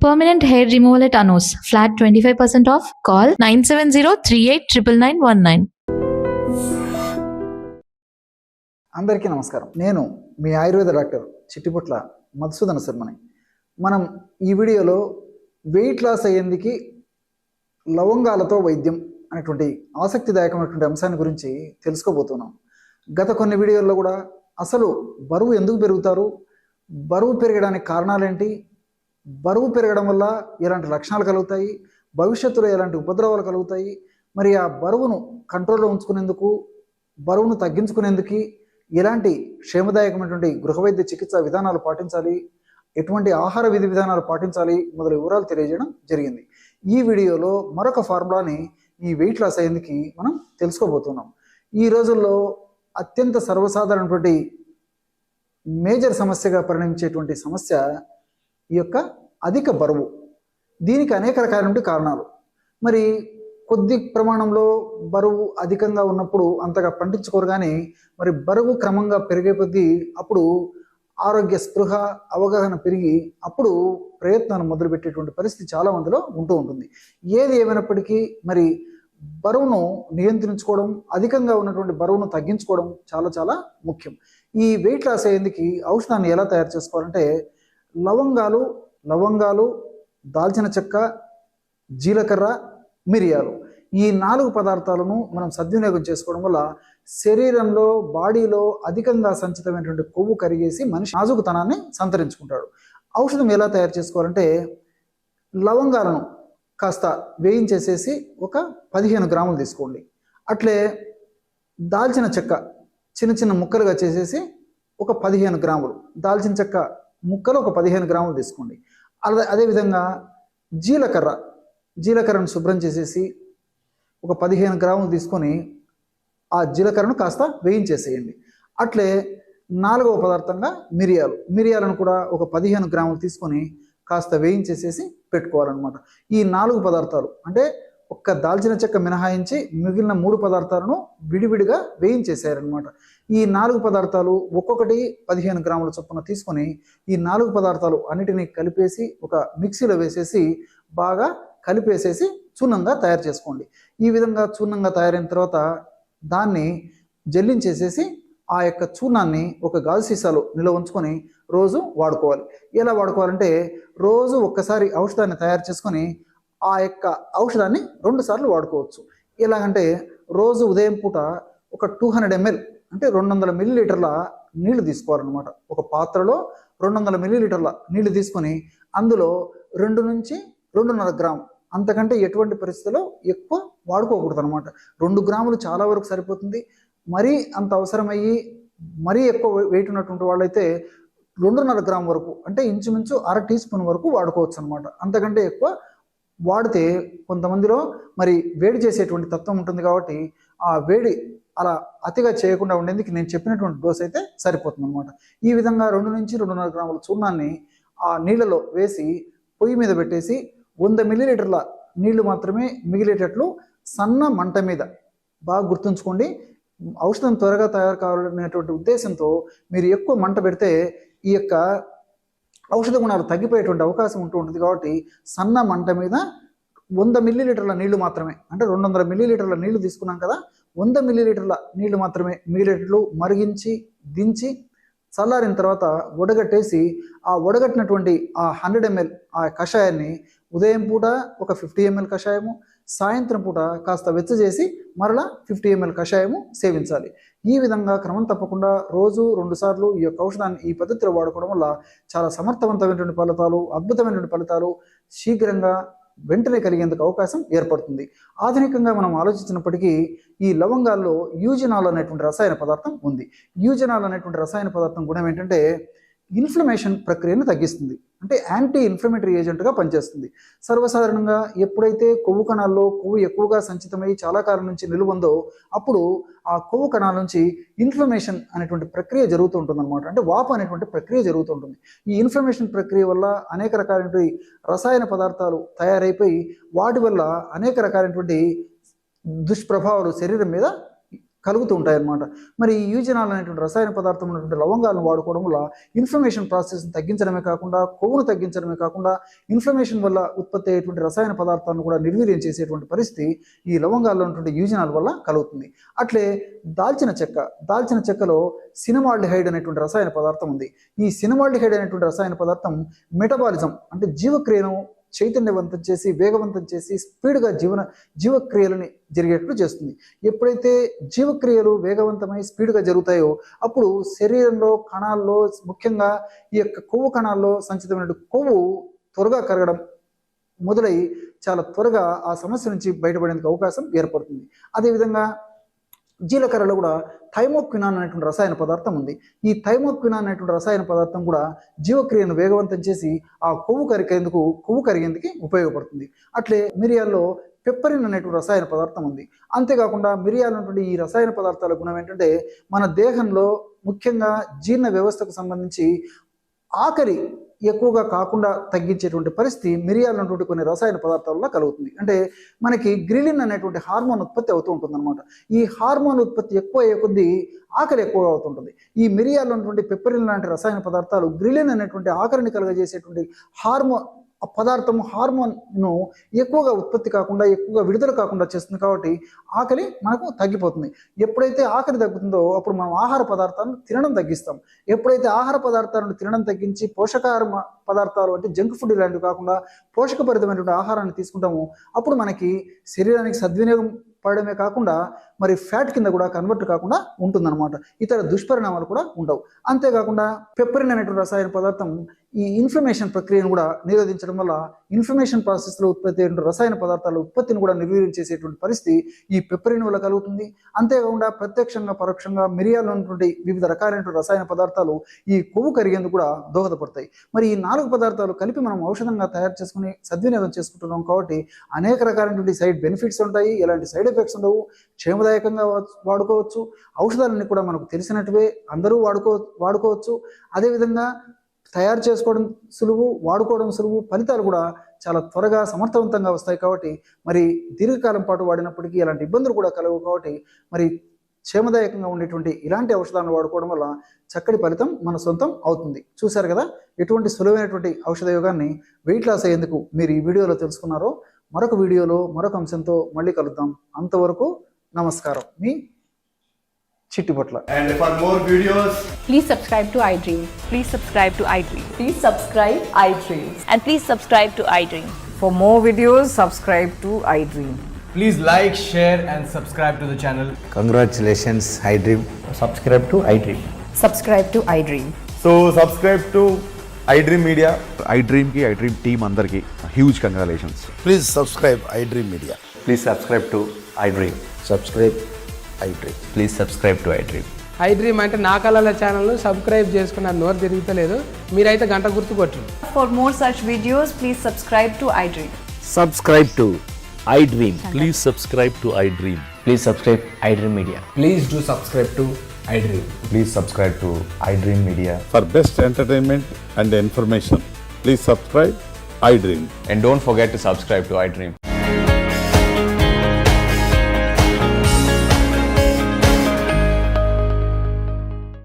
Permanent hair removal at Anos. Flat 25% off. Call 970-389919. అందరికీ నమస్కారం. నేను మీ ఆయుర్వేద డాక్టర్ చిట్టిపుట్ల మధుసూదన శర్మని. మనం ఈ వీడియోలో వెయిట్ లాస్ అయ్యేందుకు లవంగాలతో వైద్యం అనేటువంటి ఆసక్తిదాయకమైనటువంటి అంశాన్ని గురించి తెలుసుకోబోతున్నాం. గత కొన్ని వీడియోల్లో కూడా అసలు బరువు ఎందుకు పెరుగుతారు, బరువు పెరగడానికి కారణాలేంటి, బరువు పెరగడం వల్ల ఎలాంటి లక్షణాలు కలుగుతాయి, భవిష్యత్తులో ఎలాంటి ఉపద్రవాలు కలుగుతాయి, మరి ఆ బరువును కంట్రోల్లో ఉంచుకునేందుకు, బరువును తగ్గించుకునేందుకు ఎలాంటి క్షేమదాయకమైనటువంటి గృహవైద్య చికిత్సా విధానాలు పాటించాలి, ఎటువంటి ఆహార విధి విధానాలు పాటించాలి మొదలైన వివరాలు తెలియజేయడం జరిగింది. ఈ వీడియోలో మరొక ఫార్ములాని ఈ వెయిట్ లాస్ అయ్యేందుకు మనం తెలుసుకోబోతున్నాం. ఈ రోజుల్లో అత్యంత సర్వసాధారణటువంటి మేజర్ సమస్యగా పరిణమించేటువంటి సమస్య ఈ యొక్క అధిక బరువు. దీనికి అనేక రకాలైన కారణాలు. మరి కొద్ది ప్రమాణంలో బరువు అధికంగా ఉన్నప్పుడు అంతగా పట్టించుకోరు, కానీ మరి బరువు క్రమంగా పెరిగే కొద్దీ అప్పుడు ఆరోగ్య స్పృహ అవగాహన పెరిగి అప్పుడు ప్రయత్నాలు మొదలుపెట్టేటువంటి పరిస్థితి చాలా మందిలో ఉంటూ ఉంటుంది. ఏది ఏమైనప్పటికీ మరి బరువును నియంత్రించుకోవడం, అధికంగా ఉన్నటువంటి బరువును తగ్గించుకోవడం చాలా చాలా ముఖ్యం. ఈ వెయిట్ లాస్ అయ్యేందుకు ఔషధాన్ని ఎలా తయారు చేసుకోవాలంటే లవంగాలు, దాల్చిన చెక్క, జీలకర్ర, మిరియాలు, ఈ 4 పదార్థాలను మనం సద్వినియోగం చేసుకోవడం వల్ల శరీరంలో, బాడీలో అధికంగా సంచితమైనటువంటి కొవ్వు కరిగేసి మనిషి నాజుకుతనాన్ని సంతరించుకుంటాడు. ఔషధం ఎలా తయారు చేసుకోవాలంటే లవంగాలను కాస్త వేయించేసేసి ఒక 15 గ్రాములు తీసుకోండి. అట్లే దాల్చిన చెక్క చిన్న చిన్న ముక్కలుగా చేసేసి ఒక 15 గ్రాములు, దాల్చిన చెక్క ముక్కలు ఒక 15 గ్రాములు తీసుకోండి. అదేవిధంగా జీలకర్రను శుభ్రం చేసేసి ఒక 15 గ్రాములు తీసుకొని ఆ జీలకర్రను కాస్త వేయించేసేయండి. అట్లే 4వ పదార్థంగా మిరియాలను కూడా ఒక 15 గ్రాములు తీసుకొని కాస్త వేయించేసేసి పెట్టుకోవాలన్నమాట. ఈ 4 పదార్థాలు అంటే ఒక్క దాల్చిన చెక్క మినహాయించి మిగిలిన 3 పదార్థాలను విడివిడిగా వేయించేసారనమాట. ఈ 4 పదార్థాలు ఒక్కొక్కటి 15 గ్రాముల చొప్పున తీసుకొని ఈ 4 పదార్థాలు అన్నిటినీ కలిపేసి ఒక మిక్సీలో వేసేసి బాగా కలిపేసేసి చూర్ణంగా తయారు చేసుకోండి. ఈ విధంగా చూర్ణంగా తయారైన తర్వాత దాన్ని జల్లించేసేసి ఆ యొక్క చూర్ణాన్ని ఒక గాజు సీసాలో నిల్వ ఉంచుకొని రోజు వాడుకోవాలి. ఎలా వాడుకోవాలంటే రోజు ఒక్కసారి ఔషధాన్ని తయారు చేసుకొని ఆ యొక్క ఔషధాన్ని 2 సార్లు వాడుకోవచ్చు. ఎలాగంటే రోజు ఉదయం పూట ఒక 200 ml అంటే 200 మిల్లీలీటర్ల నీళ్లు తీసుకోవాలన్నమాట. ఒక పాత్రలో 200 మిల్లీలీటర్ల నీళ్లు తీసుకొని అందులో 2 నుంచి 2.5 గ్రాము, అంతకంటే ఎటువంటి పరిస్థితుల్లో ఎక్కువ వాడుకోకూడదు అనమాట. 2 గ్రాములు చాలా వరకు సరిపోతుంది. మరీ అంత అవసరమయ్యి మరీ ఎక్కువ వెయిట్ ఉన్నటువంటి వాళ్ళైతే 2.5 గ్రాము వరకు అంటే ఇంచుమించు 1/2 టీ స్పూన్ వరకు వాడుకోవచ్చు అనమాట. అంతకంటే ఎక్కువ వాడితే కొంతమందిలో మరి వేడి చేసేటువంటి తత్వం ఉంటుంది కాబట్టి ఆ వేడి అలా అతిగా చేయకుండా ఉండేందుకు నేను చెప్పినటువంటి డోస్ అయితే సరిపోతుంది అనమాట. ఈ విధంగా 2 నుంచి 2.5 గ్రాముల చూర్ణాన్ని ఆ నీళ్ళలో వేసి పొయ్యి మీద పెట్టేసి 100 మిల్లీలీటర్ల నీళ్లు మాత్రమే మిగిలేటట్లు సన్న మంట మీద, బాగా గుర్తుంచుకోండి, ఔషధం త్వరగా తయారు కావాలనేటువంటి ఉద్దేశంతో మీరు ఎక్కువ మంట పెడితే ఈ యొక్క ఔషధ గుణాలు తగ్గిపోయేటువంటి అవకాశం ఉంటూ ఉంటుంది. కాబట్టి సన్న మంట మీద 100 మిల్లీలీటర్ల నీళ్లు మాత్రమే, అంటే 200 మిల్లీలీటర్ల నీళ్లు తీసుకున్నాం కదా, 100 మిల్లీలీటర్ల నీళ్లు మాత్రమే మిగిలేటట్లు మరిగించి దించి చల్లారిన తర్వాత వడగట్టేసి ఆ వడగట్టినటువంటి ఆ 100 ml ఆ కషాయాన్ని ఉదయం పూట ఒక 50 ml కషాయము, సాయంత్రం పూట కాస్త వెచ్చజేసి మరలా 50 ml కషాయము సేవించాలి. ఈ విధంగా క్రమం తప్పకుండా రోజు 2 సార్లు ఈ యొక్క ఔషధాన్ని ఈ పద్ధతిలో వాడుకోవడం వల్ల చాలా సమర్థవంతమైనటువంటి ఫలితాలు, అద్భుతమైనటువంటి ఫలితాలు శీఘ్రంగా వెంటనే కలిగేందుకు అవకాశం ఏర్పడుతుంది. ఆధునికంగా మనం ఆలోచించినప్పటికీ ఈ లవంగాల్లో యూజినాల్ అనేటువంటి రసాయన పదార్థం ఉంది. యూజినాల్ అనేటువంటి రసాయన పదార్థం గుణం ఏంటంటే ఇన్ఫ్లమేషన్ ప్రక్రియను తగ్గిస్తుంది, అంటే యాంటీ ఇన్ఫ్లమేటరీ ఏజెంట్గా పనిచేస్తుంది. సర్వసాధారణంగా ఎప్పుడైతే కొవ్వు కణాల్లో కొవ్వు ఎక్కువగా సంచితమై చాలా కాలం నుంచి నిలువందో అప్పుడు ఆ కొవ్వు కణాల నుంచి ఇన్ఫ్లమేషన్ అనేటువంటి ప్రక్రియ జరుగుతూ ఉంటుంది అనమాట. అంటే వాపు అనేటువంటి ప్రక్రియ జరుగుతూ ఉంటుంది. ఈ ఇన్ఫ్లమేషన్ ప్రక్రియ వల్ల అనేక రకాలైనటువంటి రసాయన పదార్థాలు తయారైపోయి వాటి వల్ల అనేక రకాలైనటువంటి దుష్ప్రభావాలు శరీరం మీద కలుగుతూ ఉంటాయి అన్నమాట. మరి ఈ యూజినాల్ అనేటువంటి రసాయన పదార్థం ఉన్నటువంటి లవంగాలను వాడుకోవడం వల్ల ఇన్ఫ్లమేషన్ ప్రాసెస్ని తగ్గించడమే కాకుండా, కొవ్వును తగ్గించడమే కాకుండా, ఇన్ఫ్లమేషన్ వల్ల ఉత్పత్తి అయ్యేటువంటి రసాయన పదార్థాలను కూడా నిర్వీర్యం చేసేటువంటి పరిస్థితి ఈ లవంగాల్లో ఉన్నటువంటి యూజినాల్ వల్ల కలుగుతుంది. అట్లే దాల్చిన చెక్కలో సినమాల్డిహైడ్ అనేటువంటి రసాయన పదార్థం ఉంది. ఈ సినమాల్డిహైడ్ అనేటువంటి రసాయన పదార్థం మెటబాలిజం అంటే జీవక్రియను చైతన్యవంతం చేసి, వేగవంతం చేసి, స్పీడ్గా జీవక్రియలని జరిగేటట్లు చేస్తుంది. ఎప్పుడైతే జీవక్రియలు వేగవంతమై స్పీడ్గా జరుగుతాయో అప్పుడు శరీరంలో కణాల్లో, ముఖ్యంగా ఈ యొక్క కొవ్వు కణాల్లో సంచితమైన కొవ్వు త్వరగా కరగడం మొదలై చాలా త్వరగా ఆ సమస్య నుంచి బయటపడేందుకు అవకాశం ఏర్పడుతుంది. అదేవిధంగా జీలకర్రలో కూడా థైమోక్వినాన్ అనేటువంటి రసాయన పదార్థం ఉంది. ఈ థైమోక్వినాన్ అనేటువంటి రసాయన పదార్థం కూడా జీవక్రియను వేగవంతం చేసి ఆ కొవ్వు కరిగేందుకు ఉపయోగపడుతుంది. అట్లే మిరియాల్లో పెప్పరిన్ అనేటువంటి రసాయన పదార్థం ఉంది. అంతేకాకుండా మిరియాలు ఉన్నటువంటి ఈ రసాయన పదార్థాల గుణం ఏంటంటే మన దేహంలో ముఖ్యంగా జీర్ణ వ్యవస్థకు సంబంధించి ఆకలి ఎక్కువగా కాకుండా తగ్గించేటువంటి పరిస్థితి మిరియాలు ఉన్నటువంటి కొన్ని రసాయన పదార్థాలలో కలుగుతుంది. అంటే మనకి గ్రిలిన్ అనేటువంటి హార్మోన్ ఉత్పత్తి అవుతూ ఉంటుంది అనమాట. ఈ హార్మోన్ ఉత్పత్తి ఎక్కువ అయ్యే కొద్దీ ఆకలి ఎక్కువగా అవుతుంటుంది. ఈ మిరియాలు ఉన్నటువంటి పెప్పరిన్ లాంటి రసాయన పదార్థాలు గ్రిలిన్ అనేటువంటి ఆకలిని కలుగజేసేటువంటి హార్మోన్ను ఎక్కువగా ఉత్పత్తి కాకుండా, ఎక్కువగా విడుదల కాకుండా చేస్తుంది. కాబట్టి ఆకలి మనకు తగ్గిపోతుంది. ఎప్పుడైతే ఆకలి తగ్గుతుందో అప్పుడు మనం ఆహార పదార్థాలను తినడం తగ్గిస్తాం. ఎప్పుడైతే ఆహార పదార్థాలను తినడం తగ్గించి పోషకాహార పదార్థాలు అంటే జంక్ ఫుడ్ ఇలాంటివి కాకుండా పోషకభరితమైనటువంటి ఆహారాన్ని తీసుకుంటాము అప్పుడు మనకి శరీరానికి సద్వినియోగం పడమే కాకుండా మరి ఫ్యాట్ కింద కూడా కన్వర్ట్ కాకుండా ఉంటుందన్నమాట. ఇతర దుష్పరిణామాలు కూడా ఉండవు. అంతేకాకుండా పెప్పరిన్ అనేటువంటి రసాయన పదార్థం ఈ ఇన్ఫ్లమేషన్ ప్రక్రియను కూడా నిరోధించడం వల్ల ఇన్ఫ్లమేషన్ ప్రాసెస్లో ఉత్పత్తి అయిన రసాయన పదార్థాల ఉత్పత్తిని కూడా నిర్వీర్యం చేసేటువంటి పరిస్థితి ఈ పెప్పరిన్ వల్ల కలుగుతుంది. అంతేకాకుండా ప్రత్యక్షంగా పరోక్షంగా మిరియాలు ఉన్నటువంటి వివిధ రకాలైనటువంటి రసాయన పదార్థాలు ఈ కొవ్వు కరిగేందుకు కూడా దోహదపడతాయి. మరి ఈ 4 పదార్థాలు కలిపి మనం ఔషధంగా తయారు చేసుకుని సద్వినియోగం చేసుకుంటున్నాం కాబట్టి అనేక రకాలైనటువంటి సైడ్ బెనిఫిట్స్ ఉంటాయి. ఎలాంటి సైడ్ ఎఫెక్ట్స్ ఉండవు. క్షేమదాయకంగా వాడుకోవచ్చు. ఔషధాలన్నీ కూడా మనకు తెలిసినట్టువే అందరూ వాడుకోవచ్చు. అదేవిధంగా తయారు చేసుకోవడం సులువు, వాడుకోవడం సులువు, ఫలితాలు కూడా చాలా త్వరగా సమర్థవంతంగా వస్తాయి. కాబట్టి మరి దీర్ఘకాలం పాటు వాడినప్పటికీ ఎలాంటి ఇబ్బందులు కూడా కలవు. కాబట్టి మరి క్షేమదాయకంగా ఉండేటువంటి ఇలాంటి ఔషధాలను వాడుకోవడం వల్ల చక్కటి ఫలితం మన సొంతం అవుతుంది. చూశారు కదా ఎటువంటి సులువైనటువంటి ఔషధ యోగాన్ని వెయిట్ లాస్ అయ్యేందుకు మీరు ఈ వీడియోలో తెలుసుకున్నారో. మరొక వీడియోలో మరొక అంశంతో మళ్ళీ కలుద్దాం. అంతవరకు నమస్కారం. మీ Chittipatla. And for more videos, Please subscribe to iDream. Please subscribe to iDream. Please subscribe iDream. And please subscribe to iDream. For more videos, subscribe to iDream. please like, share and subscribe to the channel. Congratulations, iDream. subscribe to iDream. Subscribe to iDream. So subscribe to iDream Media. iDream ki iDream team అందరికి huge congratulations. Please subscribe iDream Media. Please subscribe to iDream. Subscribe iDream. Please subscribe to iDream. iDream అంటే నా కళల ఛానల్ను subscribe చేసుకున్న నోరు తిరుగుతలేదు. మీరైతే గంట గుర్తు కొట్టండి. For more such videos, please subscribe to iDream. Subscribe to iDream. Please subscribe to iDream. Please subscribe iDream Media. Please do subscribe to iDream. Please subscribe to iDream Media. For best entertainment and information, please subscribe iDream. And don't forget to subscribe to iDream.